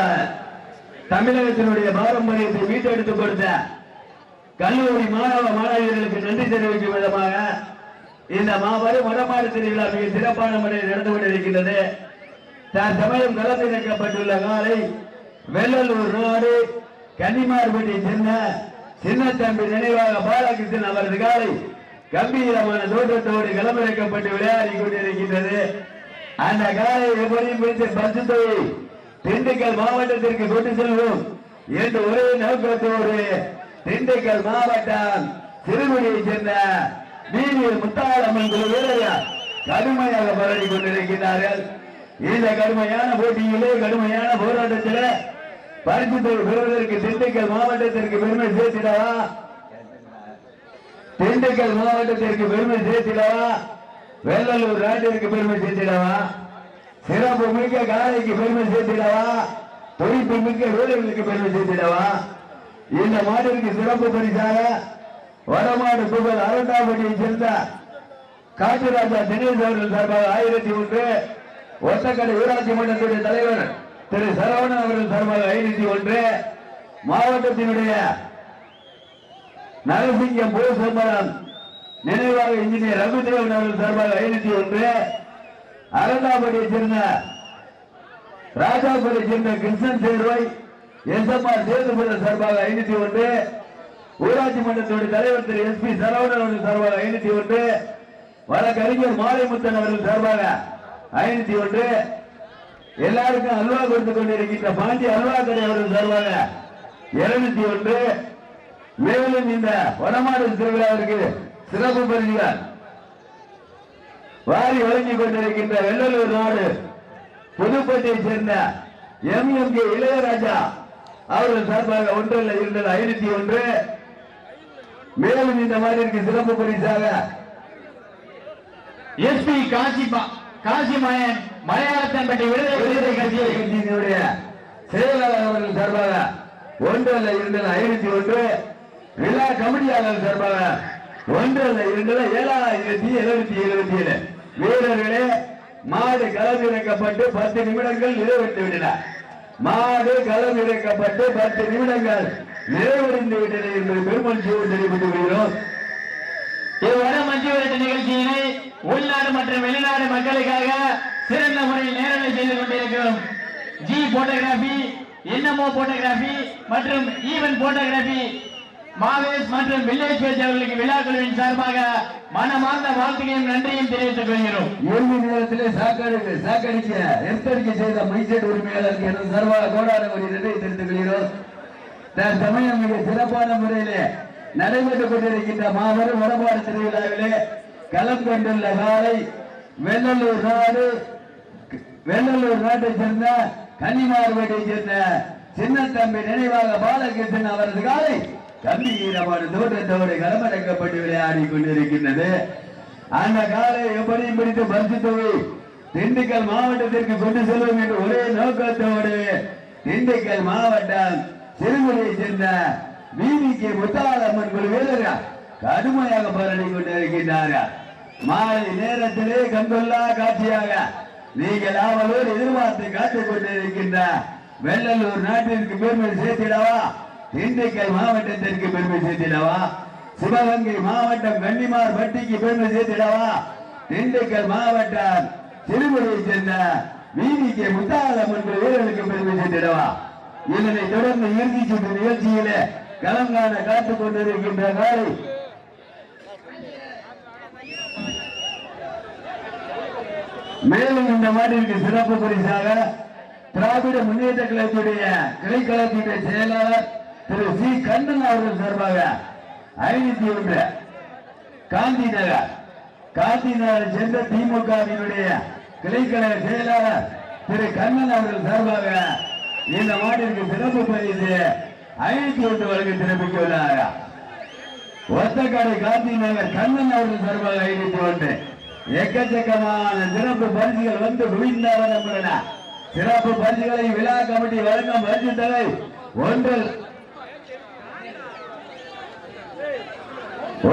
தமிழகத்தினுடைய பாரம்பரியத்தை மீட்டெடுத்துக் கொடுத்த கல்லூரி மாணவ மாணவியர்களுக்கு நன்றி தெரிவிக்கும் விதமாக இந்த மாபெரும் வடமாடு திருவிழா மிக சிறப்பான முறையில் நடந்து கொண்டிருக்கின்றது. தற்சமயம் கலந்திருக்கப்பட்டுள்ள காலை வெள்ளலூர் நாடு கன்னிமார்பட்டி சின்னத்தம்பி நினைவாக பாலகிருஷ்ணன் அவரது காலை கம்பீரமான தோற்றத்தோடு களமிறக்கப்பட்டு விளையாடி கொண்டிருக்கின்றது. அந்த காலை எப்படியும் பிடித்து பரிசு தொகை திண்டுக்கல் மாவட்டத்திற்கு கொண்டு செல்வோம் என்று ஒரே நோக்கத்தோடு திண்டுக்கல் மாவட்டம் சிறுகுடியைச் சேர்ந்த வீதியில் முத்தாளம்மன் குழு வீரர்கள் கடுமையாக போராடி கொண்டிருக்கிறார்கள். இந்த கடுமையான போட்டியிலே கடுமையான போராட்டத்தில் பரிசு தொகை பெறுவதற்கு திண்டுக்கல் மாவட்டத்திற்கு பெருமை சேர்த்திடவா திண்டுக்கல் மாவட்டத்திற்கு பெருமை சேர்த்திடவா வெள்ளலூர் நாட்டிற்கு பெருமை சேர்த்திடவா சிறப்பு மிக்க காலைக்கு பெருமை சேர்த்திடவா துடிப்பு மிக்க வீரர்களுக்கு பெருமை சேர்த்திடவா இந்த மாட்டிற்கு சிறப்பு பரிசாக வடமாடு புகழ் அரண்டாபட்டியை சேர்ந்த காட்டுராஜா தினேஷ் அவர்கள் சார்பாக 1001 ஒத்தக்கடை ஊராட்சி மன்றத்துடைய தலைவர் திரு சரவணன் அவர்கள் சார்பாக 501 மாவட்டத்தினுடைய நரசிங்கம் போசம்பரம் நினைவாக இன்ஜினியர் ரகுதேவன் அவர்கள் சார்பாக 501 அரண்டாபட்டியை சேர்ந்த ராஜாபுரை சேர்ந்த கிருஷ்ணன் சேர்வாய் SMR சேதுபுர சார்பாக 501 ஊராட்சி மன்றத்துடைய தலைவர் திரு SP சரவணன் அவர்கள் சார்பாக 501 வழக்கறிஞர் மாலைமுத்தன் அவர்கள் சார்பாக 501 எல்லாருக்கும் அல்வா கொடுத்துக் கொண்டிருக்கின்ற பாண்டி அல்வா கடை அவர்கள் சார்பாக 201 மேலும் இந்த வடமாடு திருவிழாவிற்கு சிறப்பு பரிசுகள் வாரி வழங்கிக் கொண்டிருக்கின்ற வெள்ளலூர் நாடு புதுப்பட்டியை சேர்ந்த MMK இளையராஜா அவர்கள் சார்பாக 1 இல்ல 2 இல்ல 501 மேலும் இந்த மாதிரி சிறப்பு பரிசாக SP காசிமயன் மலையாளத்தன்பட்டி விடுதலை கட்சியினுடைய செயலாளர் அவர்கள் சார்பாக 1 இல்ல 2 இல்ல 501 விழா கமிட்டியாளர் சார்பாக 1 இல்ல 2 இல்ல 7777 வீரர்களே மாடு களமிறக்கப்பட்டு 10 நிமிடங்கள் நிறைவேற்றி விட்டன. மாடு களமிறக்கப்பட்டு 10 நிமிடங்கள் நிறைவடைந்து விட்டன என்பது பெருமகிழ்ச்சியோடு தெரிவித்துக் கொள்கிறோம். இவ்வட மஞ்சு விரட்டு நிகழ்ச்சியினை உள்நாடு மற்றும் வெளிநாடு மக்களுக்காக சிறந்த முறையில் நேரலை செய்து கொண்டிருக்கிறோம். ஜி போட்டோகிராபி, NMO போட்டோகிராபி மற்றும் ஈவன் போட்டோகிராபி மாவேஸ் மற்றும் வில்லேஜ் பேஜ் அவர்களுக்கு விழா குழுவின் சார்பாக மனமார்ந்த வாழ்த்துக்கையும் நன்றியும் தெரிவித்துக் கொள்கிறோம். இறுதி நேரத்திலே சாக்கடிக்க எச்சரிக்கை செய்த மைசெட் உரிமையாளருக்கு எனது சார்பாக கோடான கோடி நன்றியை தெரிவித்துக் கொள்கிறோம். தற்சமயம் மிக சிறப்பான முறையிலே நடைபெற்றுக் கொண்டிருக்கின்ற மாபெரும் வடமாடு திருவிழாவிலே களம் கொண்டுள்ள காலை வெள்ளலூர் நாட்டை சேர்ந்த கன்னிமார்பேட்டை சேர்ந்த சின்னத்தம்பி நினைவாக பாலகிருஷ்ணன் அவரது காலை கம்பீரமான தோற்றத்தோடு களமடக்கப்பட்டு விளையாடி கொண்டிருக்கின்றது. அந்த காலை எப்படியும் பிடித்து பரிசு தொகை திண்டுக்கல் மாவட்டத்திற்கு கொண்டு செல்வோம் என்று ஒரே நோக்கத்தோடு திண்டுக்கல் மாவட்டம் சிறுகுடியை சேர்ந்த VVK முத்தாளம்மன் குழு வீரர்கள் கடுமையாக போராடி கொண்டிருக்கின்றார்கள். மாலை நேரத்திலே கண்கொள்ளா காட்சியாக நீங்கள் அவளோடு எதிர்பார்த்து காத்துக் கொண்டிருக்கின்ற வெள்ளலூர் நாட்டிற்கு பெருமை சேர்த்திடவா, திண்டுக்கல் மாவட்டத்திற்கு பெருமை சேர்த்திடவா, சிவகங்கை மாவட்டம் கன்னிமார் பட்டிக்கு பெருமை சேர்த்திடவா, திண்டுக்கல் மாவட்டம் சிறுமுறையை சேர்ந்த வீதிக்கு முத்தாலம்மன் வீரர்களுக்கு பெருமை சேர்த்திடவா. இதனை தொடர்ந்து இறுதி சுற்று நிகழ்ச்சியிலே களம் காண காத்துக் கொண்டிருக்கின்ற காலை மேலும் இந்த மாட்டிற்கு சிறப்பு பரிசாக திராவிட முன்னேற்ற கழகத்துடைய கிளைக்கழகத்துடைய செயலாளர் திரு சி கண்ணன் அவர்கள் சார்பாக 501 காந்தி நகர் சென்ற திமுகவினுடைய கிளைக்கழக செயலாளர் திரு கண்ணன் அவர்கள் சார்பாக இந்த மாட்டிற்கு சிறப்பு பரிசு 501 வழங்க சிறப்பிக்க உள்ளார். ஒத்தக்காடு காந்தி நகர் கண்ணன் அவர்கள் சார்பாக 501 எக்கச்சக்கமான சிறப்பு பரிசுகள் வந்து குவிந்தன. சிறப்பு பரிசுகளை விழா கமிட்டி வழங்கும் பரிசு தொகை ஒன்றில்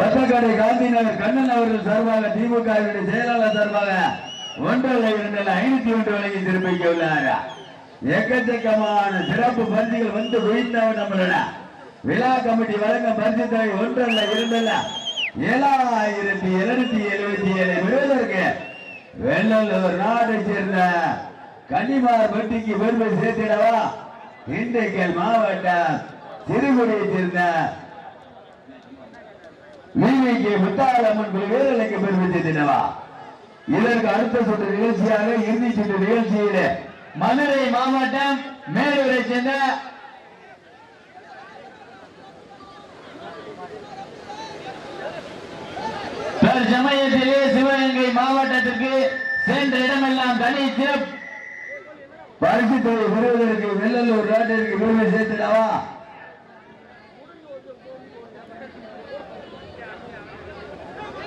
ஒத்தக்காடு காந்தி நகர் கண்ணன் அவர்கள் சார்பாக திமுக செயலாளர் சார்பாக 1,2,501 வழங்கி சிறப்பிக்க உள்ளார். எக்கச்சக்கமான சிறப்பு பரிசுகள் வந்து குவிந்தன. விழா கமிட்டி வழங்கும் பரிசு தொகை 7,777 பெறுவதற்கு வெள்ளலூர் நாட்டை சேர்ந்த கன்னிமார் பட்டிக்கு பெருமை சேர்த்திடவா, திண்டுக்கல் மாவட்டம் சிறுமுறையை சேர்ந்த மீனிக்கு முத்தாலம்மன் வீரர்களுக்கு பெருமை சேர்த்திடவா. இதற்கு அடுத்த சுற்று நிகழ்ச்சியாக இறுதி சுற்று நிகழ்ச்சியிலே மதுரை மாவட்டம் மேலூரை சேர்ந்த சமயத்திலே சிவகங்கை மாவட்டத்திற்கு சென்ற இடமெல்லாம் தனி சிறப்பு பரிசு தொகை பெறுவதற்கு வெள்ளலூர் நாட்டிற்கு பெருமை சேர்த்திடவா,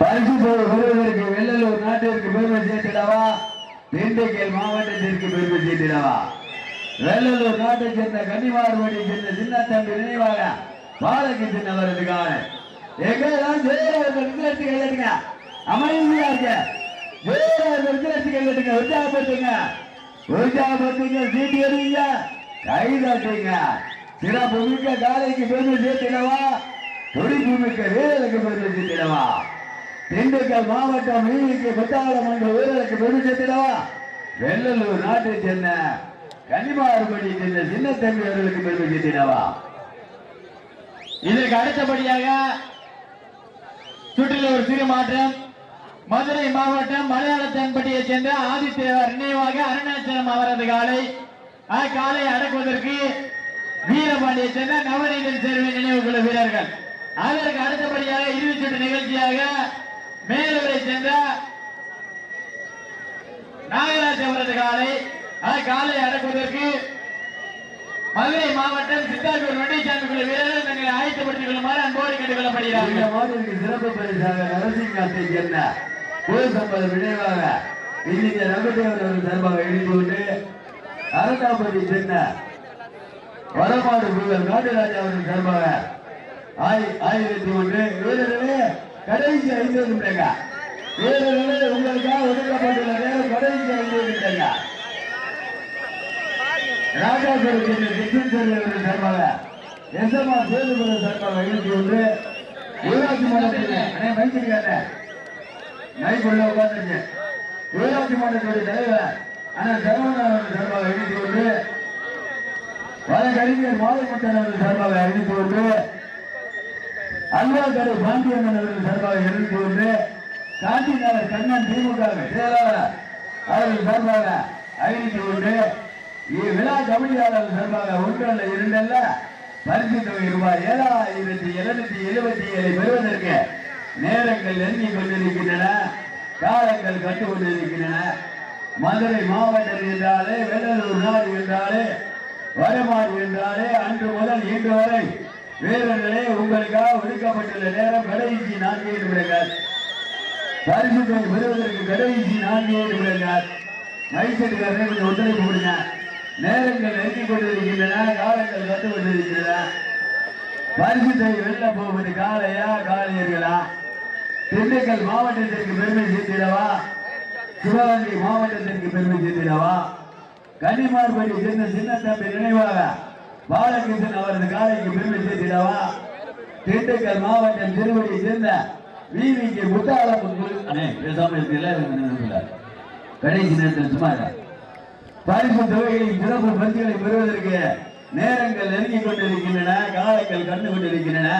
பரிசு தொகை பெறுவதற்கு வெள்ளலூர் நாட்டிற்கு பெருமை சேர்த்திடவா, திண்டுக்கல் மாவட்டத்திற்கு பெருமை சேர்த்திடவா. வெள்ளலூர் நாட்டை சேர்ந்த கன்னிமார்படியை சேர்ந்த சின்ன தம்பி நினைவாக பாலகி சின்னவர்களுக்கான எங்கெல்லாம் கேளுங்க, அமைதியா இருக்க கேளுங்க, உற்சாகப்படுத்துங்க, சீட்டி எடுங்க, கைதாட்டுங்க. சிறப்பு மிக்க காலைக்கு பெருமை சேர்த்திடவா, துடிப்பு மிக்க வீரர்களுக்கு பெருமை சேர்த்திடவா, திண்டுக்கல் மாவட்டம் மீனிக்கு முத்தாலம்மன் வீரர்களுக்கு பெருமை சேர்த்திடவா, வெள்ளலூர் நாட்டை சேர்ந்த கன்னிமார்படி சேர்ந்த சின்ன தம்பி அவர்களுக்கு பெருமை சேர்த்திடவா. இதற்கு அடுத்தபடியாக சுற்றில் ஒரு சிறு மாற்றம். மதுரை மாவட்டம் மலையாளத்தன்பட்டியை சேர்ந்த ஆதித்தேவர் நினைவாக அருணாச்சலம் அவரது காலை அடக்குவதற்கு வீரபாண்டியை சேர்ந்த நவநீதன் சேர்வை நினைவு குழு வீரர்கள். அதற்கு அடுத்தபடியாக இறுதி சுற்று நிகழ்ச்சியாக மேலூரை சேர்ந்த நாகராஜ் அவரது காலை அடக்குவதற்கு மதுரை மாவட்டம் சித்தார்பூர் வெண்டைச்சாமி குழு வீரர்கள் தங்களை ஆயத்தப்படுத்திக் கொள்ளுமாறு அன்போடு கேட்டுக் கொள்ளப்படுகிறார்கள். சிறப்பு பரிசாக நரசிங்காத்தை சேர்ந்த பூசம்பது நினைவாக இன்றைய ரகுதேவன் அவர்கள் சார்பாக எழுதிக்கொண்டு அரசாபதி சேர்ந்த வடமாடு குழுவர் காட்டுராஜா அவர்கள் சார்பாக 1001 வீரர்களே கடைசி 50 நிமிடங்கள். வீரர்களே உங்களுக்காக ஒதுக்கப்பட்டுள்ள நேரம் கடைசி 50 நிமிடங்கள். ராஜாபுரம் சேர்ந்த கிருஷ்ணன் அவர்கள் சார்பாக எஸ்எம்ஆர் சேதுபுரம் சார்பாக 21 ஊராட்சி மன்றத்தில் வைத்திருக்காங்க நைக்குள்ள உட்கார்ந்து ஊராட்சி மன்றத்துடைய தலைவர் ஆனால் சரவணன் அவர்கள் சார்பாக 21 வழக்கறிஞர் மாதமுத்தன் அவர்கள் சார்பாக 21 அல்வாக்கடை பாண்டியம்மன் அவர்கள் சார்பாக 21 காந்தி நகர் கண்ணன் திமுக செயலாளர் அவர்கள் சார்பாக 51 விழா கமிட்டியாளர் சார்பாக 1 அல்ல 2 அல்ல பரிசு தொகை ரூபாய் 7,777 பெறுவதற்கு நேரங்கள் எண்ணிக் கொண்டிருக்கின்றன, காலங்கள் கட்டுக் கொண்டிருக்கின்றன. மதுரை மாவட்டம் என்றாலே, வெள்ளலூர் நாடு என்றாலே, வடமாடு என்றாலே அன்று முதல் இன்று வரை வீரர்களே உங்களுக்காக ஒதுக்கப்பட்டுள்ள நேரம் கடைசி 4 நிமிடங்கள். பரிசு தொகை பெறுவதற்கு கடைசி 4 நிமிடங்கள். மைசெட்டுக்காரர்கள் கொஞ்சம் ஒத்துழைப்பு கொடுங்க. நேரங்கள் நெருங்கிக் கொண்டிருக்கின்றன, காலங்கள் கட்டு கொண்டிருக்கின்றன. பரிசு தொகை வெல்ல போவது காளையா காளையர்களா? திண்டுக்கல் மாவட்டத்திற்கு பெருமை சேர்த்திடவா, சிவகங்கை மாவட்டத்திற்கு பெருமை சேர்த்திடவா கன்னிமார்படி சேர்ந்த சின்ன தம்பி நினைவாக பாலகிருஷ்ணன் அவரது காலைக்கு பெருமை சேர்த்திடவா திண்டுக்கல் மாவட்டம் திருவடியை சேர்ந்த விவிக்கு முத்தாளம் பேசாம இருக்கல கடைசி நேரத்தில் சும்மா பரிசு தொகைகளின் சிறப்பு பரிசுகளை பெறுவதற்கு நேரங்கள் நெருங்கிக் கொண்டிருக்கின்றன காலங்கள் கண்டு கொண்டிருக்கின்றன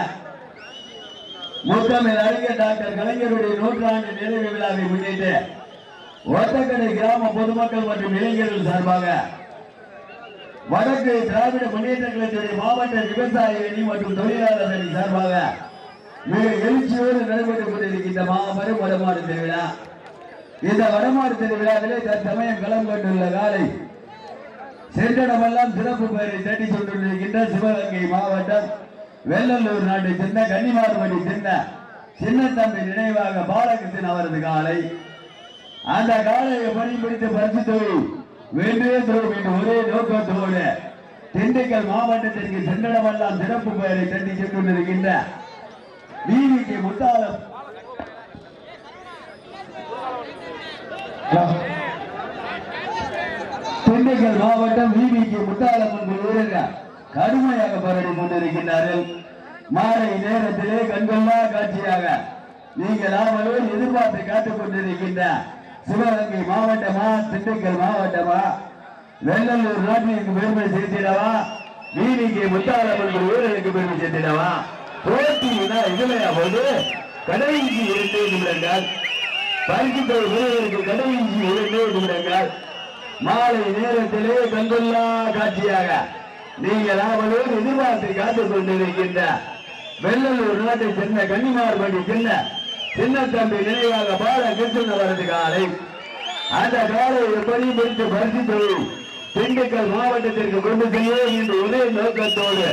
முத்தமிழ் அறிஞர் டாக்டர் கலைஞருடைய நூற்றாண்டு நிறைவு விழாவை முன்னிட்டு ஒத்தக்கடை கிராம பொதுமக்கள் மற்றும் இளைஞர்கள் சார்பாக வடக்கு திராவிட முன்னேற்ற கழகத்துடைய மாவட்ட விவசாய அணி மற்றும் தொழிலாளர் அணி சார்பாக மிக எழுச்சியோடு நடைபெற்றுக் கொண்டிருக்கின்ற மாபெரும் வடமாடு திருவிழா. இந்த வடமாடு திருவிழாவிலே தற்சமயம் களம் கொண்டுள்ள காலை சென்றடமெல்லாம் சிறப்பு பெயரை தட்டி கொண்டிருக்கின்ற சிவகங்கை மாவட்டம் வெள்ளலூர் நாட்டை சேர்ந்த கன்னிமார்படி சேர்ந்த சின்னத்தம்பி நினைவாக பாலகிருஷ்ணன் அவரது காலை. அந்த காலையை பணிபிடித்து பரிசு தொகை வென்றே தரும் என்ற ஒரே நோக்கத்தோடு திண்டுக்கல் மாவட்டத்திற்கு சென்றடமெல்லாம் சிறப்பு பெயரை தட்டி சென்றிருக்கின்ற விவிக்கு முத்தாளம் திண்டுக்கல் மாவட்டம் விவிக்கு முத்தாளம் என்று வீரர்கள் கடுமையாக போராடி கொண்டிருக்கின்றார்கள். மாலை நேரத்திலே கண்கொள்ளா காட்சியாக நீங்கள் ஆவலோடு எதிர்பார்த்து காத்துக் கொண்டிருக்கின்ற சிவகங்கை மாவட்டமா திண்டுக்கல் மாவட்டமா வெள்ளலூர் நாட்டிற்கு பெருமை சேர்த்திடவா விவிக்கு முத்தாளம் என்று வீரர்களுக்கு பெருமை சேர்த்திடவா போட்டினா இதுலையா போது கடைசி 2 நிமிடங்கள் பரிசுத்தை வீரருக்கு கடைசி 2 நிமிடங்கள் மாலை நேரத்திலே கண்கொள்ளா காட்சியாக நீங்கள் அவளோடு எதிர்பார்த்து காத்துக் கொண்டிருக்கின்ற வெள்ளலூர் நாட்டை சேர்ந்த கன்னிமார்படி சின்ன தம்பி நினைவாக பாலகிருஷ்ணன் அவரது காலை. அந்த காலையை எப்படி பிடித்து பரிசு திண்டுக்கல் மாவட்டத்திற்கு கொண்டு செல்ல என்ற ஒரே நோக்கத்தோடு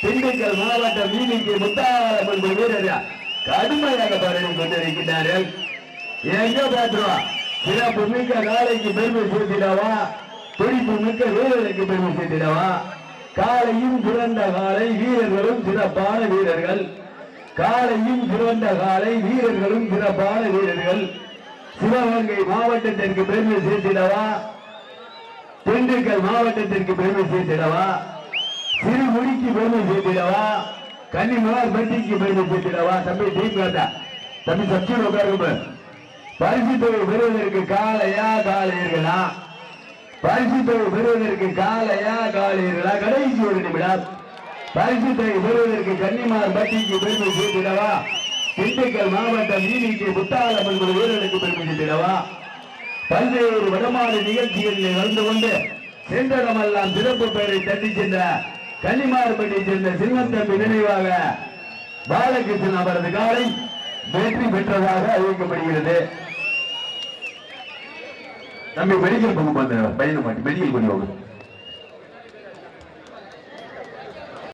திண்டுக்கல் மாவட்டம் விவிக்கு முத்தாளம் என்ற வீரர்கள் கடுமையாக போராடி கொண்டிருக்கின்றார்கள். எங்க பாத்துருவா சிறப்பு மிக்க காலைக்கு பெருமை சேர்த்திடவா துடிப்பு மிக்க வீரர்களுக்கு பெருமை சேர்த்திடவா காலையும் சிறந்த காலை வீரர்களும் சிறப்பான வீரர்கள் காலையும் சிறந்த காலை வீரர்களும் சிறப்பான வீரர்கள் சிவகங்கை மாவட்டத்திற்கு பெருமை சேர்த்திடவா திண்டுக்கல் மாவட்டத்திற்கு பெருமை சேர்த்திடவா சிறுமுடிக்கு பெருமை சேர்த்திடவா கன்னிமார்பட்டிக்கு பெருமை சேர்த்திடவா தம்பி டீம் காட்டா தம்பி சச்சின் உட்காருங்க பரிசு தொகை பெறுவதற்கு காலையா காலையர்களா பரிசு தொகை பெறுவதற்கு காலையா காலையர்களா கடைசி 1 நிமிடம் பரிசு தொகை பெறுவதற்கு கன்னிமார்பட்டிக்கு பெருமை சேர்த்திடவா திண்டுக்கல் மாவட்டம் விவிக்கு முத்தாளம் என்ற வீரர்களுக்கு பெருமை சேர்த்திடவா பல்வேறு வடமாடு நிகழ்ச்சிகளில் கலந்து கொண்டு சென்றடமெல்லாம் சிறப்பு பெயரை தட்டி சென்ற கன்னிமார்பட்டி சேர்ந்த சின்னத்தம்பி நினைவாக பாலகிருஷ்ணன் அவரது காலை வெற்றி பெற்றதாக அறிவிக்கப்படுகிறது. தம்பி மெடிக்கல் பங்கு பையனை மாட்டி மெடிக்கல் கொண்டு